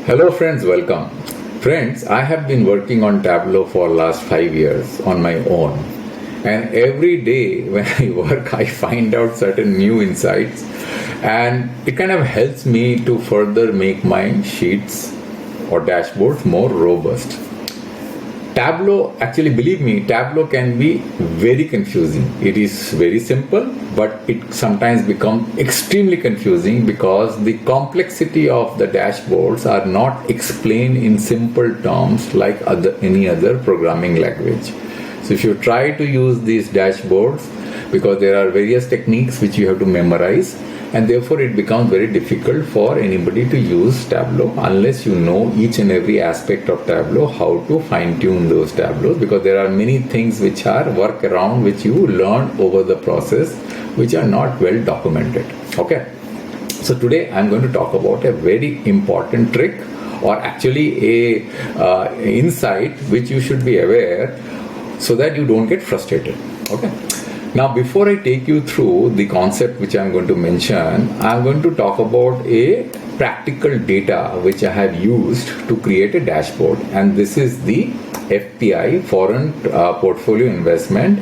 Hello friends, welcome. Friends, I have been working on Tableau for last 5 years on my own. And every day when I work, I find out certain new insights, and it kind of helps me to further make my sheets or dashboards more robust. Tableau, actually believe me, Tableau can be very confusing. It is very simple, but it sometimes becomes extremely confusing because the complexity of the dashboards are not explained in simple terms like any other programming language. So if you try to use these dashboards, because there are various techniques which you have to memorize, and therefore it becomes very difficult for anybody to use Tableau unless you know each and every aspect of Tableau, how to fine-tune those Tableaus, because there are many things which are workaround which you learn over the process which are not well documented. Okay, so today I'm going to talk about a very important trick, or actually a insight which you should be aware so that you don't get frustrated. Okay. Now, before I take you through the concept which I'm going to mention, I'm going to talk about a practical data which I have used to create a dashboard. And this is the FPI, Foreign Portfolio Investment,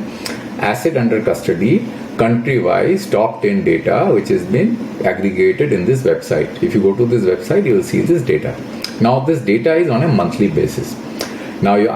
Asset Under Custody, country-wise top 10 data which has been aggregated in this website. If you go to this website, you will see this data. Now, this data is on a monthly basis. Now, you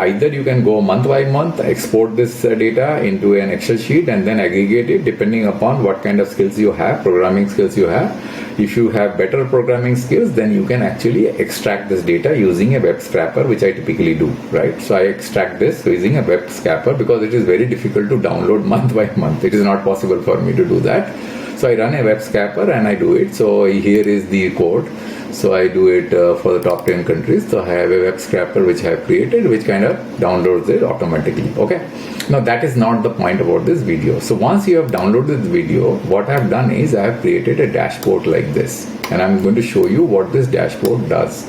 can go month by month, export this data into an Excel sheet and then aggregate it depending upon what kind of skills you have, programming skills you have. If you have better programming skills, then you can actually extract this data using a web scraper, which I typically do, right? So I extract this using a web scraper because it is very difficult to download month by month. It is not possible for me to do that. So I run a web scraper and I do it. So here is the code. So I do it for the top 10 countries. So I have a web scraper which I have created, which kind of downloads it automatically. Okay. Now that is not the point about this video. So once you have downloaded the video, what I have done is I have created a dashboard like this. And I'm going to show you what this dashboard does.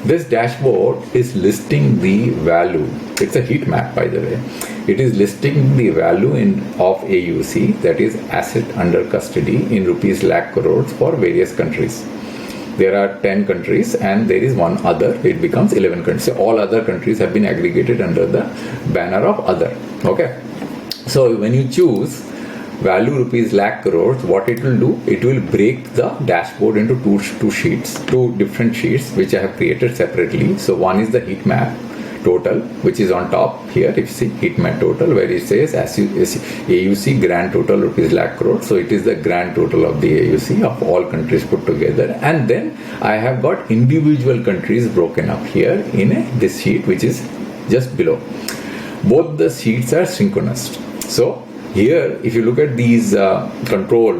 This dashboard is listing the value. It's a heat map, by the way. It is listing the value of AUC, that is asset under custody, in rupees lakh crores for various countries. There are 10 countries and there is one other. It becomes 11 countries. So all other countries have been aggregated under the banner of other. Okay. So when you choose value rupees lakh crores, what it will do, it will break the dashboard into two different sheets which I have created separately. So one is the heat map total, which is on top here. If you see heat map total, where it says AUC grand total rupees lakh crores. So it is the grand total of the AUC of all countries put together. And then I have got individual countries broken up here in this sheet, which is just below. Both the sheets are synchronous. So here, if you look at these control,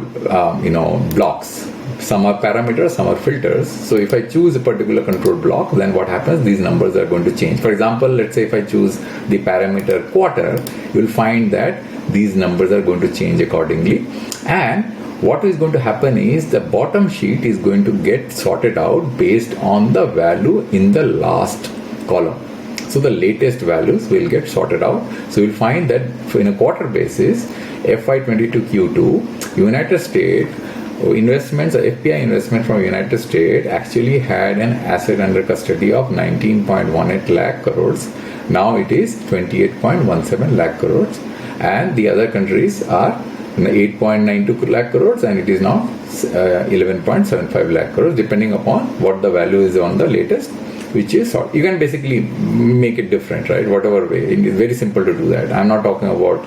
blocks, some are parameters, some are filters. So if I choose a particular control block, then what happens? These numbers are going to change. For example, let's say if I choose the parameter quarter, you'll find that these numbers are going to change accordingly. And what is going to happen is the bottom sheet is going to get sorted out based on the value in the last column. So the latest values will get sorted out. So you'll find that in a quarter basis, FY22 Q2, United States investments, FPI investment from United States actually had an asset under custody of 19.18 lakh crores. Now it is 28.17 lakh crores. And the other countries are 8.92 lakh crores and it is now 11.75 lakh crores, depending upon what the value is on the latest, which is sort. You can basically make it different, right? Whatever way. It is very simple to do that. I'm not talking about,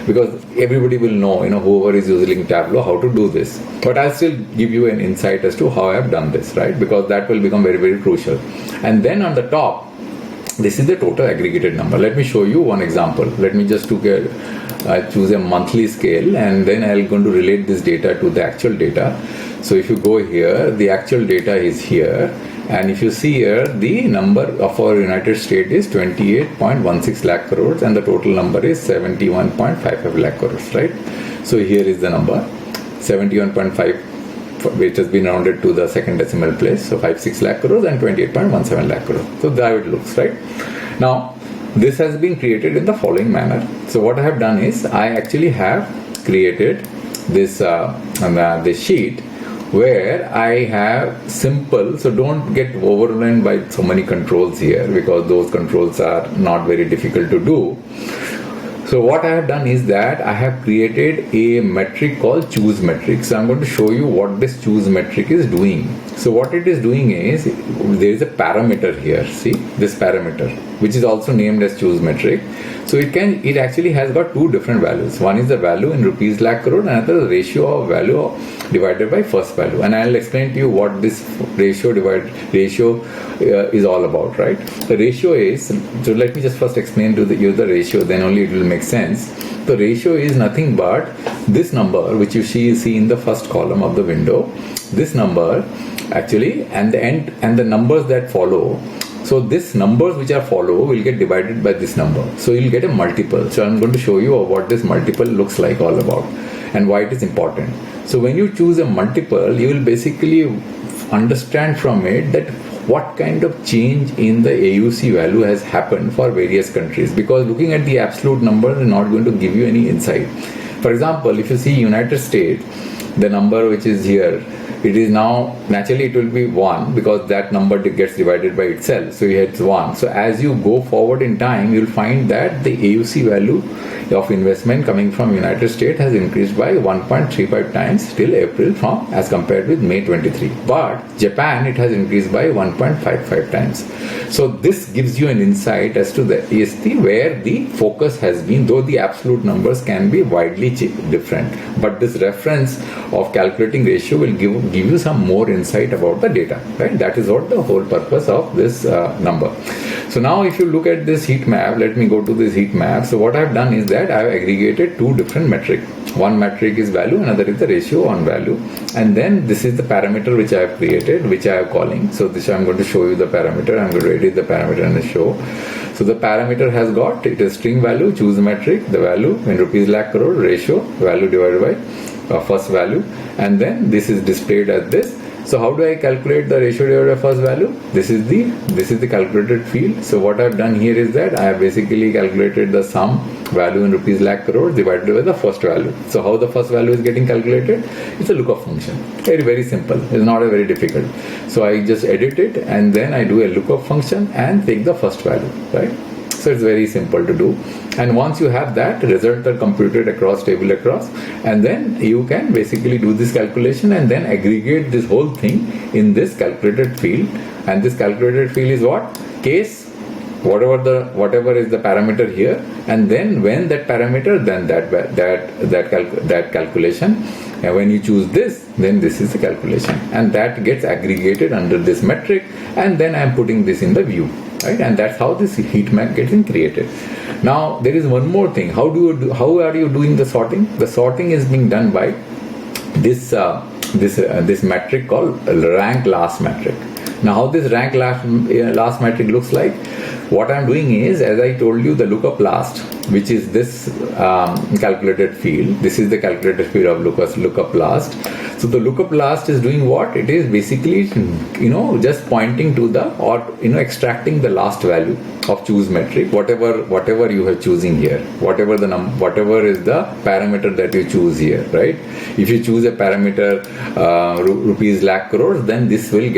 because everybody will know, whoever is using Tableau, how to do this. But I'll still give you an insight as to how I've done this, right? Because that will become very, very crucial. And then on the top, this is the total aggregated number. Let me show you one example. Let me just choose a monthly scale, and then I'm going to relate this data to the actual data. So if you go here, the actual data is here. And if you see here, the number of our United States is 28.16 lakh crores and the total number is 71.55 lakh crores, right? So here is the number, 71.5, which has been rounded to the second decimal place. So 56 lakh crores and 28.17 lakh crores. So there it looks, right? Now, this has been created in the following manner. So what I have done is I actually have created this sheet where I have simple, so don't get overwhelmed by so many controls here, because those controls are not very difficult to do. So what I have done is that I have created a metric called choose metric. So I'm going to show you what this choose metric is doing. So what it is doing is, there is a parameter here, see this parameter, which is also named as choose metric. So it actually has got two different values. One is the value in rupees lakh crore, and another the ratio of value divided by first value. And I'll explain to you what this ratio is all about, right? The ratio is, so let me just first explain to you the ratio, then only it will make sense. The ratio is nothing but this number which you see in the first column of the window, this number actually, and the numbers that follow. So this numbers which are follow will get divided by this number. So you'll get a multiple. So I'm going to show you what this multiple looks like all about and why it is important. So when you choose a multiple, you will basically understand from it that what kind of change in the AUC value has happened for various countries, because looking at the absolute number is not going to give you any insight. For example, if you see United States, the number which is here, it is now, naturally it will be 1 because that number gets divided by itself. So it's 1. So as you go forward in time, you'll find that the AUC value of investment coming from United States has increased by 1.35 times till April as compared with May 23. But Japan, it has increased by 1.55 times. So this gives you an insight as to the AST where the focus has been, though the absolute numbers can be widely different. But this reference of calculating ratio will give you some more insight about the data, right? That is what the whole purpose of this number. So now if you look at this heat map, let me go to this heat map. So what I have done is that I have aggregated two different metrics. One metric is value, another is the ratio on value. And then this is the parameter which I have created, which I am calling. So this I'm going to show you the parameter. I'm going to edit the parameter and show. So the parameter has got, it is string value, choose metric, the value in rupees lakh crore, ratio, value divided by first value. And then this is displayed as this. So how do I calculate the ratio divided by first value? This is the calculated field. So what I have done here is that I have basically calculated the sum value in rupees lakh crore divided by the first value. So how the first value is getting calculated? It's a lookup function. Very, very simple. It's not a very difficult. So I just edit it and then I do a lookup function and take the first value, right? So it's very simple to do. And once you have that, results are computed across table across, and then you can basically do this calculation and then aggregate this whole thing in this calculated field. And this calculated field is what? Case, whatever is the parameter here, and then when that parameter, then that calculation. And when you choose this, then this is the calculation, and that gets aggregated under this metric, and then I am putting this in the view. Right? And that's how this heat map gets created. Now there is one more thing. How are you doing the sorting? The sorting is being done by this metric called rank last metric. Now how this rank last metric looks like? What I'm doing is, as I told you, the lookup last, which is this calculated field. This is the calculated field of lookup last. So the lookup last is doing what? It is basically, just pointing to extracting the last value of choose metric, whatever you are choosing here, whatever is the parameter that you choose here, right? If you choose a parameter rupees lakh crores, then this will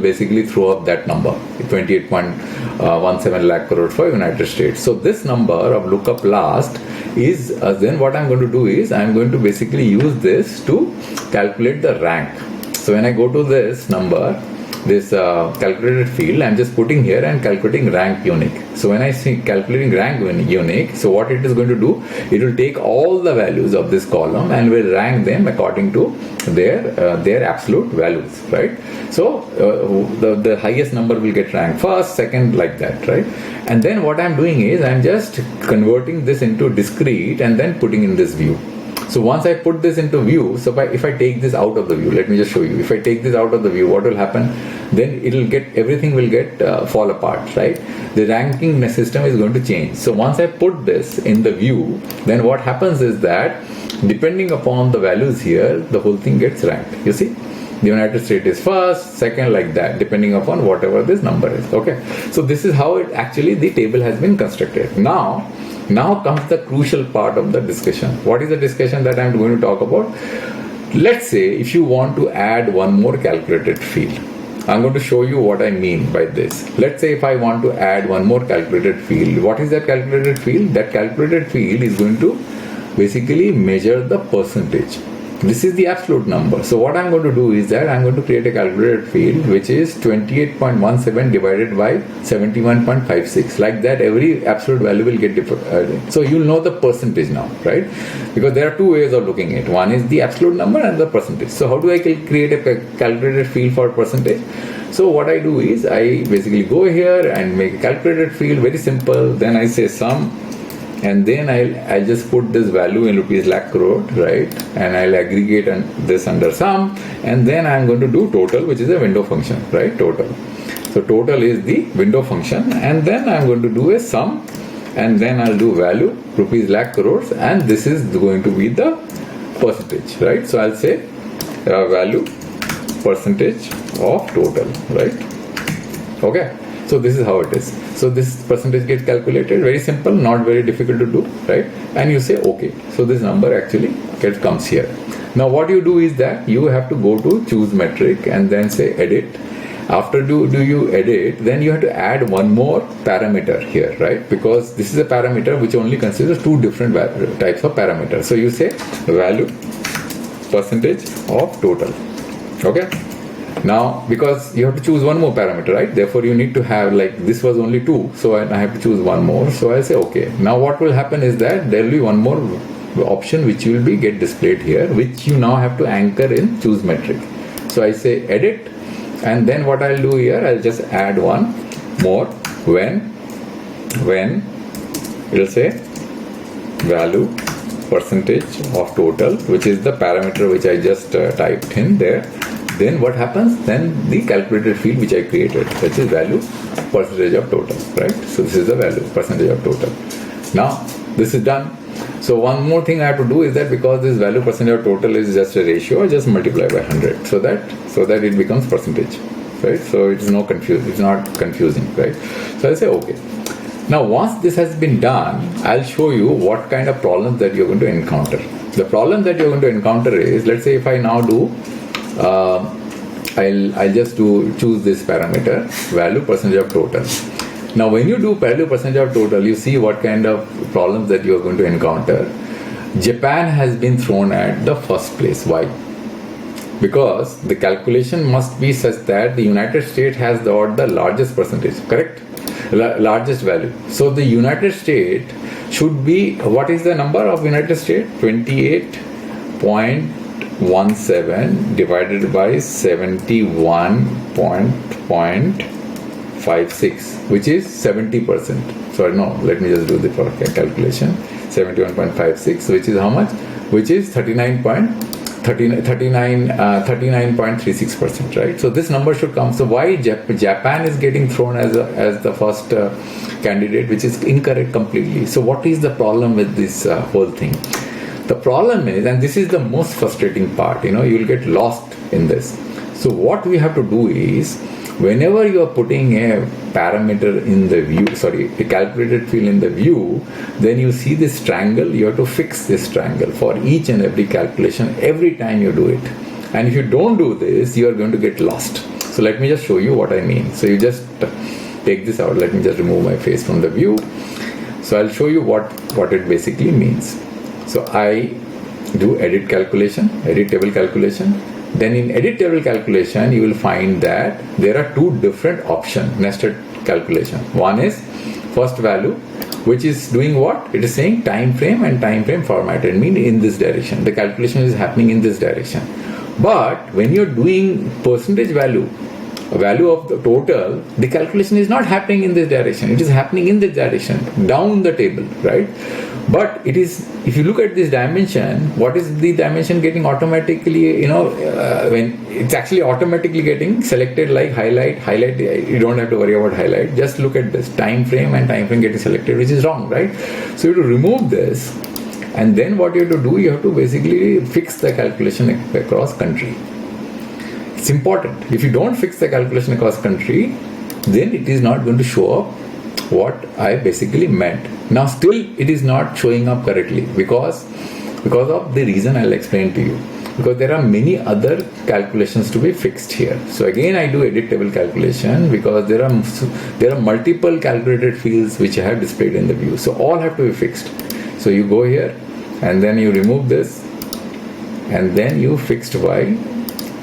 basically throw up that number, 28.17 lakh crores for United States. So this number of lookup last is then what I'm going to do is I'm going to basically use this to calculate the rank. So when I go to this number, this calculated field, I'm just putting here and calculating rank unique. So when I see calculating rank unique, so what it is going to do, it will take all the values of this column and will rank them according to their absolute values, right? So the highest number will get ranked first, second, like that, right? And then what I'm doing is I'm just converting this into discrete and then putting in this view. So once I put this into view, so if I take this out of the view, let me just show you. If I take this out of the view, what will happen? Then everything will get fall apart, right? The ranking system is going to change. So once I put this in the view, then what happens is that depending upon the values here, the whole thing gets ranked. You see? The United States is first, second, like that, depending upon whatever this number is. Okay. So this is how the table has been constructed. Now comes the crucial part of the discussion. What is the discussion that I'm going to talk about? Let's say if you want to add one more calculated field. I'm going to show you what I mean by this. Let's say if I want to add one more calculated field, what is that calculated field? That calculated field is going to basically measure the percentage. This is the absolute number. So what I'm going to do is that I'm going to create a calculated field which is 28.17 divided by 71.56. Like that, every absolute value will get different. So you'll know the percentage now, right? Because there are two ways of looking at it. One is the absolute number and the percentage. So how do I create a calculated field for percentage? So what I do is I basically go here and make a calculated field, very simple. Then I say sum. And then I'll just put this value in rupees lakh crore, right? And I'll aggregate this under sum. And then I'm going to do total, which is a window function, right? Total. So total is the window function. And then I'm going to do a sum. And then I'll do value, rupees lakh crores. And this is going to be the percentage, right? So I'll say value percentage of total, right? Okay. So this is how it is. So this percentage gets calculated, very simple, not very difficult to do, right? And you say okay. So this number actually comes here. Now what you do is that you have to go to choose metric and then say edit. After do you edit, then you have to add one more parameter here, right? Because this is a parameter which only considers two different types of parameters. So you say value percentage of total. Okay. Now, because you have to choose one more parameter, right? Therefore, you need to have, like, this was only 2, so I have to choose one more. So I say, okay. Now, what will happen is that there will be one more option which will be get displayed here, which you now have to anchor in choose metric. So I say edit, and then what I'll do here, I'll just add one more when it'll say value percentage of total, which is the parameter which I just typed in there. Then what happens? Then the calculated field which I created, which is value percentage of total, right? So this is the value percentage of total. Now this is done. So one more thing I have to do is that because this value percentage of total is just a ratio, I just multiply by 100 so that it becomes percentage, right? So it's not confusing, right? So I say okay. Now once this has been done, I'll show you what kind of problems that you're going to encounter. The problem that you're going to encounter is, let's say if I now do I'll just choose this parameter, value percentage of total. Now when you do value percentage of total, you see what kind of problems that you are going to encounter. Japan has been thrown at the first place. Why? Because the calculation must be such that the United States has the largest percentage, correct? Largest value. So the United States should be, what is the number of United States? 28.17 divided by 71.56, which is 70%. Sorry, no, let me just do the calculation. 71.56, which is how much? Which is 39.36%, right? So this number should come. So why Japan is getting thrown as the first candidate, which is incorrect completely. So what is the problem with this whole thing? The problem is, and this is the most frustrating part, you'll get lost in this. So what we have to do is, whenever you are putting a parameter in the view, a calculated field in the view, then you see this triangle, you have to fix this triangle for each and every calculation every time you do it. And if you don't do this, you are going to get lost. So let me just show you what I mean. So you just take this out. Let me just remove my face from the view. So I'll show you what it basically means. So I do edit table calculation. Then in edit table calculation, you will find that there are two different options, nested calculation. One is first value, which is doing what? It is saying time frame and time frame formatted, meaning in this direction. The calculation is happening in this direction. But when you're doing percentage value of the total, the calculation is not happening in this direction. It is happening in this direction, down the table, right? But it is, if you look at this dimension, what is the dimension getting automatically, when it's actually automatically getting selected, like highlight, you don't have to worry about highlight. Just look at this time frame and time frame getting selected, which is wrong, right? So you have to remove this, and then what you have to do, you have to basically fix the calculation across country. It's important. If you don't fix the calculation across country, then it is not going to show up what I basically meant. Now still it is not showing up correctly because of the reason I'll explain to you. because there are many other calculations to be fixed here. So again I do edit table calculation because there are multiple calculated fields which I have displayed in the view. So all have to be fixed. So you go here and then you remove this and then you fixed Y,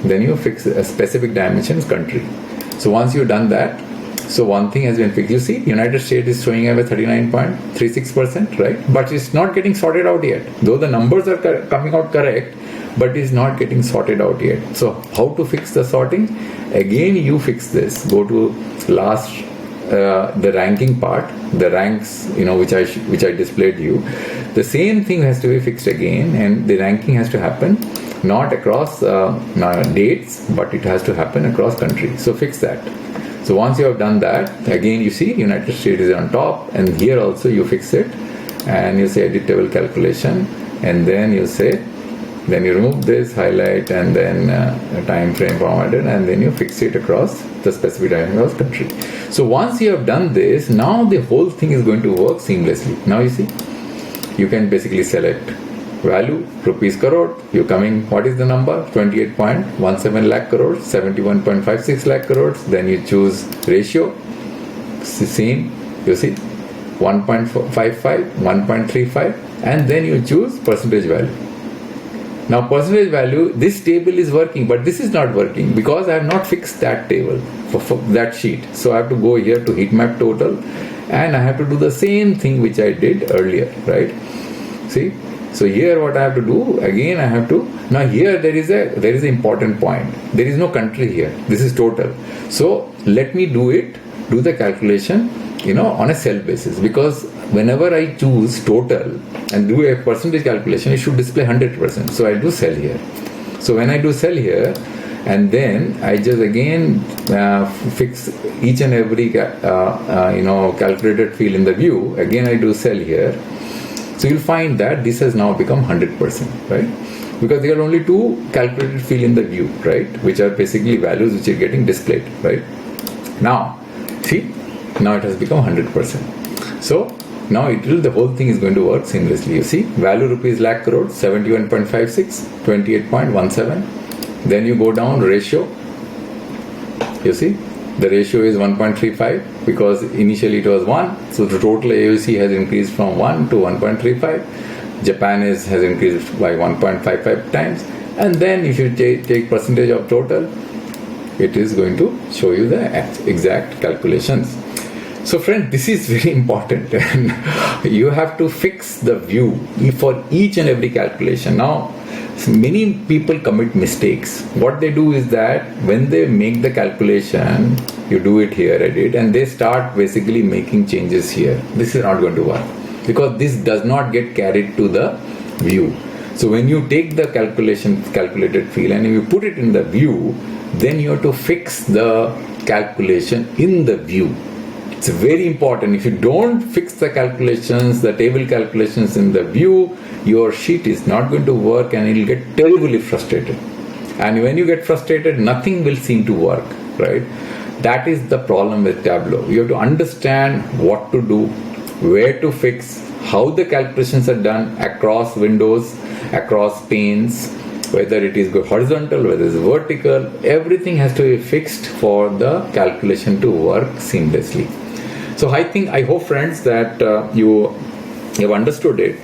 then you fix a specific dimensions country. So once you've done that, so one thing has been fixed. You see, United States is showing up at 39.36%, right? But it's not getting sorted out yet. Though the numbers are coming out correct, but it's not getting sorted out yet. So how to fix the sorting? Again, you fix this. Go to last, the ranking part, the ranks, which I displayed you. The same thing has to be fixed again, and the ranking has to happen not across dates, but it has to happen across countries. So fix that. So once you have done that, again you see United States is on top, and here also you fix it, and you say edit table calculation, and then you say, then you remove this, highlight, and then time frame formatted, and then you fix it across the specific dimension across country. So once you have done this, now the whole thing is going to work seamlessly. Now you see, you can basically select value, rupees crore, you're coming, what is the number? 28.17 lakh crores, 71.56 lakh crores. Then you choose ratio, same, you see, 1.55, 1.35, and then you choose percentage value. Now percentage value, this table is working, but this is not working because I have not fixed that table for that sheet. So I have to go here to heat map total, and I have to do the same thing which I did earlier, right? See? So here what I have to do, again I have to, now here there is an important point. There is no country here. This is total. So let me do the calculation, on a cell basis, because whenever I choose total and do a percentage calculation, it should display 100%. So I do cell here. So when I do cell here, and then I just again fix each and every calculated field in the view. Again I do cell here. So you'll find that this has now become 100%, right? Because there are only two calculated fields in the view, right? Which are basically values which are getting displayed, right? Now, see, now it has become 100%. So now the whole thing is going to work seamlessly. You see, value rupees lakh crore, 71.56, 28.17. Then you go down ratio. You see, the ratio is 1.35 because initially it was 1. So the total AUC has increased from 1 to 1.35. Japan has increased by 1.55 times. And then if you take percentage of total, it is going to show you the exact calculations. So friend, this is very important, and you have to fix the view for each and every calculation. Now, many people commit mistakes. What they do is that when they make the calculation, you do it here, edit, and they start basically making changes here. This is not going to work because this does not get carried to the view. So when you take the calculated field and you put it in the view, then you have to fix the calculation in the view. It's very important. If you don't fix the calculations, the table calculations in the view, your sheet is not going to work and you'll get terribly frustrated. And when you get frustrated, nothing will seem to work, right? That is the problem with Tableau. You have to understand what to do, where to fix, how the calculations are done across windows, across panes, whether it is horizontal, whether it is vertical. Everything has to be fixed for the calculation to work seamlessly. So I hope friends that you have understood it.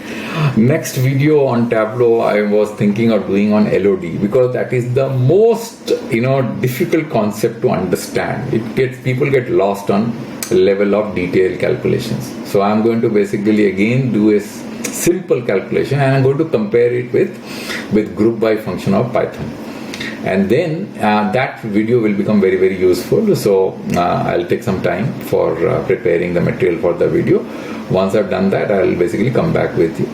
Next video on Tableau I was thinking of doing on LOD, because that is the most difficult concept to understand. People get lost on level of detailed calculations. So I'm going to basically again do a simple calculation, and I'm going to compare it with group by function of Python. And then that video will become very, very useful. So I'll take some time for preparing the material for the video. Once I've done that, I'll basically come back with you,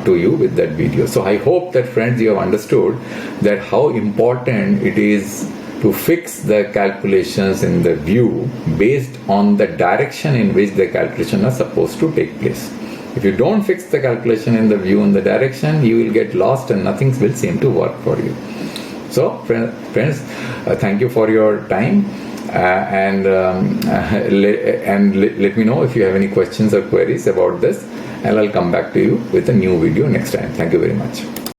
to you with that video. So I hope that friends, you have understood that how important it is to fix the calculations in the view based on the direction in which the calculation are supposed to take place. If you don't fix the calculation in the view and the direction, you will get lost and nothing will seem to work for you. So friends, thank you for your time, and let me know if you have any questions or queries about this, and I'll come back to you with a new video next time. Thank you very much.